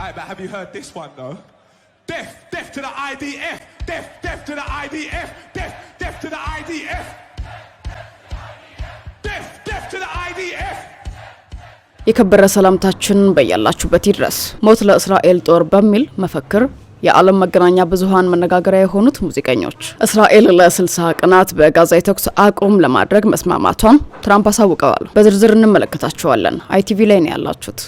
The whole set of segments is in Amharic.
Right, but have you heard this one though? Death, death to the IDF, death, death to the IDF, death, death to the IDF, death, death to the IDF. የከበረ ሰላምታችን በያላችሁበት ይድረስ። ሞት ለእስራኤል ጦር በሚል መፈክር የዓለም መገናኛ ብዙሃን መነጋገሪያ የሆኑት ሙዚቀኞች እስራኤል ለ60 ቀናት በጋዛ የተኩስ አቁም ለማድረግ መስማማቷን ትራምፕ አሳውቀዋል። በዝርዝር እንመለከታቸዋለን። ITV ላይ ነው ያላችሁት።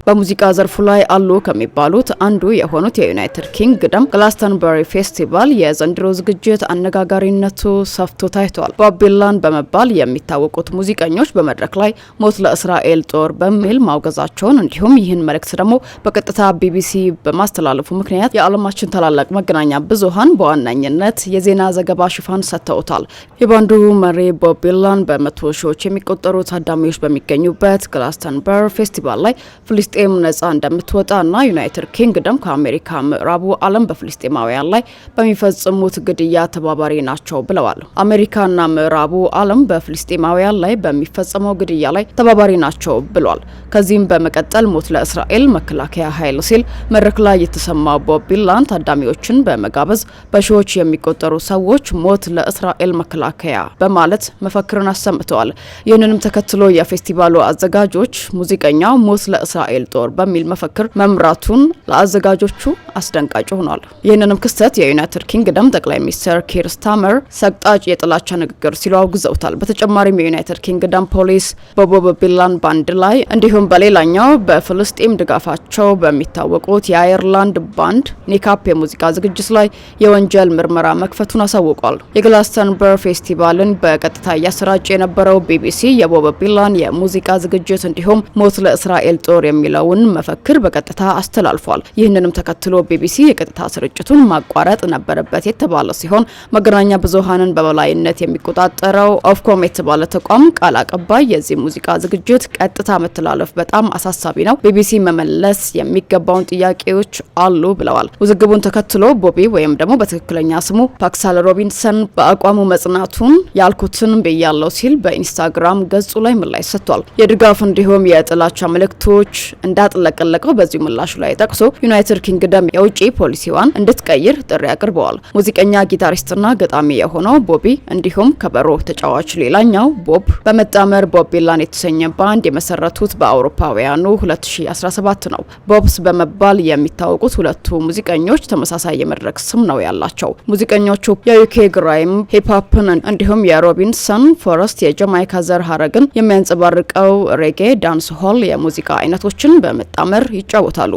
በሙዚቃ ዘርፉ ላይ አሉ ከሚባሉት አንዱ የሆኑት የዩናይትድ ኪንግደም ግላስተንበሪ ፌስቲቫል የዘንድሮ ዝግጅት አነጋጋሪነቱ ሰፍቶ ታይቷል። ቦብ ዲላን በመባል የሚታወቁት ሙዚቀኞች በመድረክ ላይ ሞት ለእስራኤል ጦር በሚል ማውገዛቸውን እንዲሁም ይህን መልእክት ደግሞ በቀጥታ BBC በማስተላለፉ ምክንያት የዓለማችን ታላላቅ መገናኛ ብዙሃን በዋነኝነት የዜና ዘገባ ሽፋን ሰጥተውታል። የባንዱ መሪ ቦብ ዲላን በመቶ ሺዎች የሚቆጠሩ ታዳሚዎች በሚገኙበት ግላስተንበሪ ፌስቲቫል ላይ ፍልስጤም ነጻ እንደምትወጣና ዩናይትድ ኪንግደም ከአሜሪካ ምዕራቡ ዓለም በፍልስጤማውያን ላይ በሚፈጽሙት ግድያ ተባባሪ ናቸው ብለዋል። አሜሪካና ምዕራቡ ዓለም በፍልስጤማውያን ላይ በሚፈጸመው ግድያ ላይ ተባባሪ ናቸው ብሏል። ከዚህም በመቀጠል ሞት ለእስራኤል መከላከያ ኃይል ሲል መድረክ ላይ የተሰማው ቦብ ዲላን ታዳሚዎችን በመጋበዝ በሺዎች የሚቆጠሩ ሰዎች ሞት ለእስራኤል መከላከያ በማለት መፈክርን አሰምተዋል። ይህንንም ተከትሎ የፌስቲቫሉ አዘጋጆች ሙዚቀኛው ሞት ለእስራኤል ጦር በሚል መፈክር መምራቱን ለአዘጋጆቹ አስደንጋጭ ሆኗል። ይህንንም ክስተት የዩናይትድ ኪንግደም ጠቅላይ ሚኒስትር ኪር ስታመር ሰቅጣጭ የጥላቻ ንግግር ሲሉ አውግዘውታል። በተጨማሪም የዩናይትድ ኪንግደም ፖሊስ በቦብ ዲላን ባንድ ላይ እንዲሁም በሌላኛው በፍልስጤም ድጋፋቸው በሚታወቁት የአየርላንድ ባንድ ኒካፕ የሙዚቃ ዝግጅት ላይ የወንጀል ምርመራ መክፈቱን አሳውቋል። የግላስተንበሪ ፌስቲቫልን በቀጥታ እያሰራጨ የነበረው BBC የቦብ ዲላን የሙዚቃ ዝግጅት እንዲሁም ሞት ለእስራኤል ጦር የሚለውን መፈክር በቀጥታ አስተላልፏል። ይህንንም ተከትሎ BBC የቀጥታ ስርጭቱን ማቋረጥ ነበረበት የተባለ ሲሆን መገናኛ ብዙሃንን በበላይነት የሚቆጣጠረው ኦፍኮም የተባለ ተቋም ቃል አቀባይ የዚህ ሙዚቃ ዝግጅት ቀጥታ መተላለፍ በጣም አሳሳቢ ነው፣ BBC መመለስ የሚገባውን ጥያቄዎች አሉ ብለዋል። ውዝግቡን ተከትሎ ቦቢ ወይም ደግሞ በትክክለኛ ስሙ ፓክሳል ሮቢንሰን በአቋሙ መጽናቱን ያልኩትን ብያለው ሲል በኢንስታግራም ገጹ ላይ ምላሽ ሰጥቷል። የድጋፍ እንዲሁም የጥላቻ መልእክቶች እንዳጥለቀለቀው በዚህ ምላሹ ላይ ጠቅሶ ዩናይትድ ኪንግደም የውጪ ፖሊሲዋን እንድትቀይር ጥሪ አቅርበዋል። ሙዚቀኛ ጊታሪስትና ገጣሚ የሆነው ቦቢ እንዲሁም ከበሮ ተጫዋች ሌላኛው ቦብ በመጣመር ቦብ ዲላን የተሰኘ ባንድ የመሰረቱት በአውሮፓውያኑ 2017 ነው። ቦብስ በመባል የሚታወቁት ሁለቱ ሙዚቀኞች ተመሳሳይ የመድረክ ስም ነው ያላቸው። ሙዚቀኞቹ የዩኬ ግራይም ሂፕሆፕን እንዲሁም የሮቢንሰን ፎረስት የጃማይካ ዘር ሀረግን የሚያንጸባርቀው ሬጌ ዳንስ ሆል የሙዚቃ አይነቶችን በመጣመር ይጫወታሉ።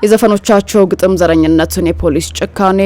የዘፈኖቻቸው ግጥም ዘረኝነትን፣ የፖሊስ ጭካኔ፣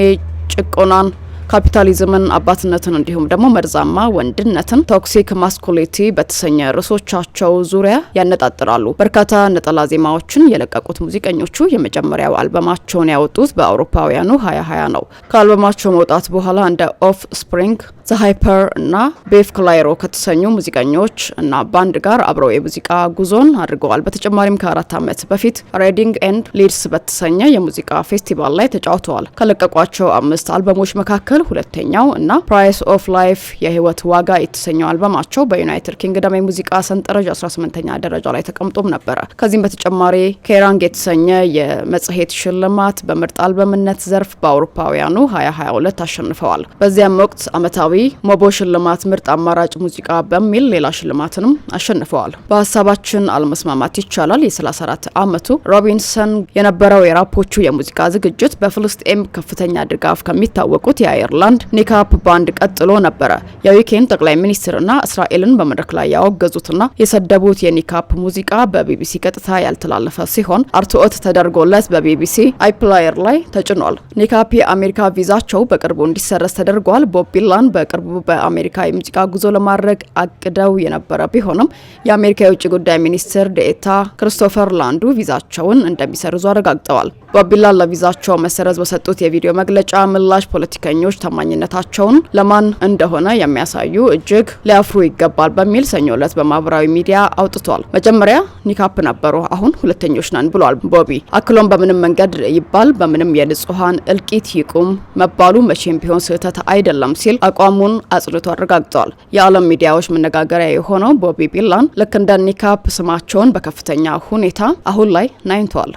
ጭቆናን፣ ካፒታሊዝምን፣ አባትነትን እንዲሁም ደግሞ መርዛማ ወንድነትን ቶክሲክ ማስኩሊቲ በተሰኘ ርዕሶቻቸው ዙሪያ ያነጣጥራሉ። በርካታ ነጠላ ዜማዎችን የለቀቁት ሙዚቀኞቹ የመጀመሪያው አልበማቸውን ያወጡት በአውሮፓውያኑ 2020 ነው። ከአልበማቸው መውጣት በኋላ እንደ ኦፍ ስፕሪንግ፣ ዘ ሃይፐር እና ቤፍ ክላይሮ ከተሰኙ ሙዚቀኞች እና ባንድ ጋር አብረው የሙዚቃ ጉዞን አድርገዋል። በተጨማሪም ከ4 ዓመት በፊት ሬዲንግ ኤንድ ሊድስ በተሰኘ የሙዚቃ ፌስቲቫል ላይ ተጫውተዋል። ከለቀቋቸው 5 አልበሞች መካከል ሁለተኛው እና ፕራይስ ኦፍ ላይፍ የህይወት ዋጋ የተሰኘው አልበማቸው በዩናይትድ ኪንግደም የሙዚቃ ሰንጠረዥ 18ኛ ደረጃ ላይ ተቀምጦም ነበረ። ከዚህም በተጨማሪ ኬራንግ የተሰኘ የመጽሔት ሽልማት በምርጥ አልበምነት ዘርፍ በአውሮፓውያኑ 2022 አሸንፈዋል። በዚያም ወቅት ዓመታዊ ሞቦ ሽልማት ምርጥ አማራጭ ሙዚቃ በሚል ሌላ ሽልማትንም አሸንፈዋል። በሀሳባችን አለመስማማት ይቻላል የ34 ዓመቱ ሮቢንሰን የነበረው የራፖቹ የሙዚቃ ዝግጅት በፍልስጤም ከፍተኛ ድጋፍ ከሚታወቁት የአየርላንድ ኒካፕ ባንድ ቀጥሎ ነበረ። የዩኬን ጠቅላይ ሚኒስትርና እስራኤልን በመድረክ ላይ ያወገዙትና የሰደቡት የኒካፕ ሙዚቃ በቢቢሲ ቀጥታ ያልተላለፈ ሲሆን አርትዖት ተደርጎለት በቢቢሲ አይፕላየር ላይ ተጭኗል። ኒካፕ የአሜሪካ ቪዛቸው በቅርቡ እንዲሰረዝ ተደርጓል። ቦብ ዲላን በቅርቡ በአሜሪካ የሙዚቃ ጉዞ ለማድረግ አቅደው የነበረ ቢሆንም የአሜሪካ የውጭ ጉዳይ ሚኒስትር ዴኤታ ክሪስቶፈር ላንዱ ቪዛቸውን እንደሚሰርዙ አረጋግጠዋል። ቦብ ቢላን ለቪዛቸው መሰረዝ በሰጡት የቪዲዮ መግለጫ ምላሽ ፖለቲከኞች ታማኝነታቸውን ለማን እንደሆነ የሚያሳዩ እጅግ ሊያፍሩ ይገባል በሚል ሰኞ ዕለት በማህበራዊ ሚዲያ አውጥቷል። መጀመሪያ ኒካፕ ነበሩ፣ አሁን ሁለተኞች ነን ብሏል ቦቢ። አክሎም በምንም መንገድ ይባል በምንም የንጹሃን እልቂት ይቁም መባሉ መቼም ቢሆን ስህተት አይደለም ሲል አቋሙን አጽንቶ አረጋግጧል። የዓለም ሚዲያዎች መነጋገሪያ የሆነው ቦቢ ቢላን ልክ እንደ ኒካፕ ስማቸውን በከፍተኛ ሁኔታ አሁን ላይ ናኝቷል።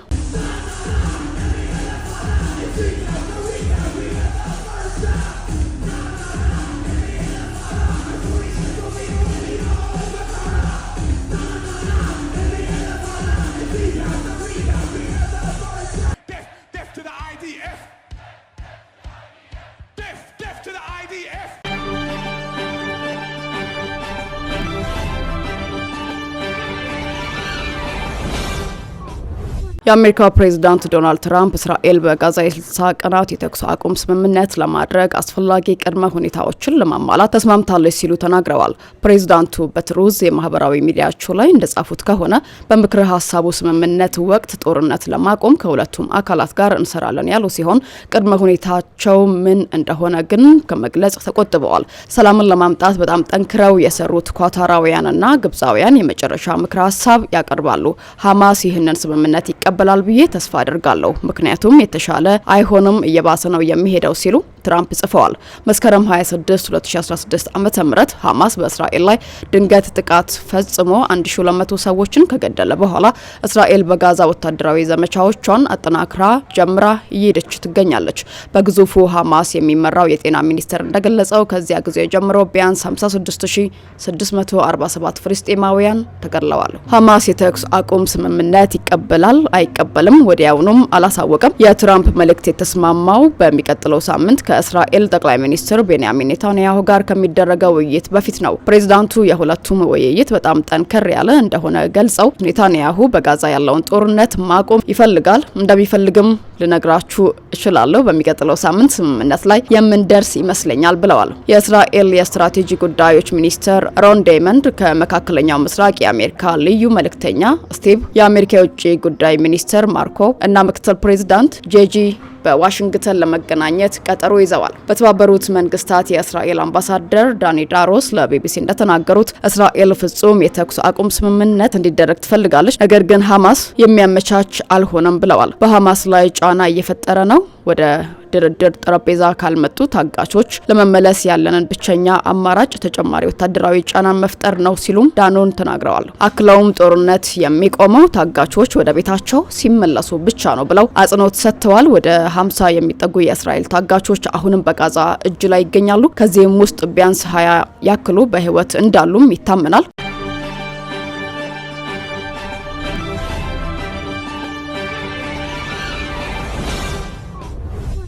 የአሜሪካው ፕሬዝዳንት ዶናልድ ትራምፕ እስራኤል በጋዛ የ60 ቀናት የተኩስ አቁም ስምምነት ለማድረግ አስፈላጊ ቅድመ ሁኔታዎችን ለማሟላት ተስማምታለች ሲሉ ተናግረዋል። ፕሬዝዳንቱ በትሩዝ የማህበራዊ ሚዲያቸው ላይ እንደጻፉት ከሆነ በምክረ ሀሳቡ ስምምነት ወቅት ጦርነት ለማቆም ከሁለቱም አካላት ጋር እንሰራለን ያሉ ሲሆን ቅድመ ሁኔታቸው ምን እንደሆነ ግን ከመግለጽ ተቆጥበዋል። ሰላምን ለማምጣት በጣም ጠንክረው የሰሩት ኳታራውያንና ግብጻውያን የመጨረሻ ምክረ ሀሳብ ያቀርባሉ። ሐማስ ይህንን ስምምነት ይቀበላል ብዬ ተስፋ አድርጋለሁ፣ ምክንያቱም የተሻለ አይሆንም እየባሰ ነው የሚሄደው ሲሉ ትራምፕ ጽፈዋል። መስከረም 26 2016 ዓመተ ምህረት ሐማስ በእስራኤል ላይ ድንገት ጥቃት ፈጽሞ 1200 ሰዎችን ከገደለ በኋላ እስራኤል በጋዛ ወታደራዊ ዘመቻዎቿን አጠናክራ ጀምራ እየሄደች ትገኛለች። በግዙፉ ሐማስ የሚመራው የጤና ሚኒስቴር እንደገለጸው ከዚያ ጊዜ ጀምሮ ቢያንስ 56647 ፍልስጤማውያን ተገድለዋል። ሐማስ የተኩስ አቁም ስምምነት ይቀበላል አይቀበልም ወዲያውኑም አላሳወቀም። የትራምፕ መልእክት የተስማማው በሚቀጥለው ሳምንት ከእስራኤል ጠቅላይ ሚኒስትር ቤንያሚን ኔታንያሁ ጋር ከሚደረገው ውይይት በፊት ነው። ፕሬዝዳንቱ የሁለቱም ውይይት በጣም ጠንከር ያለ እንደሆነ ገልጸው ኔታንያሁ በጋዛ ያለውን ጦርነት ማቆም ይፈልጋል፣ እንደሚፈልግም ልነግራችሁ እችላለሁ፣ በሚቀጥለው ሳምንት ስምምነት ላይ የምንደርስ ይመስለኛል ብለዋል። የእስራኤል የስትራቴጂ ጉዳዮች ሚኒስትር ሮን ዴመንድ ከመካከለኛው ምስራቅ የአሜሪካ ልዩ መልእክተኛ ስቲቭ፣ የአሜሪካ የውጭ ጉዳይ ሚኒስትር ማርኮ እና ምክትል ፕሬዝዳንት ጄጂ በዋሽንግተን ለመገናኘት ቀጠሮ ይዘዋል። በተባበሩት መንግስታት የእስራኤል አምባሳደር ዳኒ ዳሮስ ለቢቢሲ እንደተናገሩት እስራኤል ፍጹም የተኩስ አቁም ስምምነት እንዲደረግ ትፈልጋለች፣ ነገር ግን ሐማስ የሚያመቻች አልሆነም ብለዋል። በሐማስ ላይ ጫና እየፈጠረ ነው። ወደ ድርድር ጠረጴዛ ካልመጡ ታጋቾች ለመመለስ ያለንን ብቸኛ አማራጭ ተጨማሪ ወታደራዊ ጫናን መፍጠር ነው ሲሉም ዳኖን ተናግረዋል። አክለውም ጦርነት የሚቆመው ታጋቾች ወደ ቤታቸው ሲመለሱ ብቻ ነው ብለው አጽንኦት ሰጥተዋል። ወደ 50 የሚጠጉ የእስራኤል ታጋቾች አሁንም በጋዛ እጅ ላይ ይገኛሉ። ከዚህም ውስጥ ቢያንስ 20 ያክሉ በህይወት እንዳሉም ይታመናል።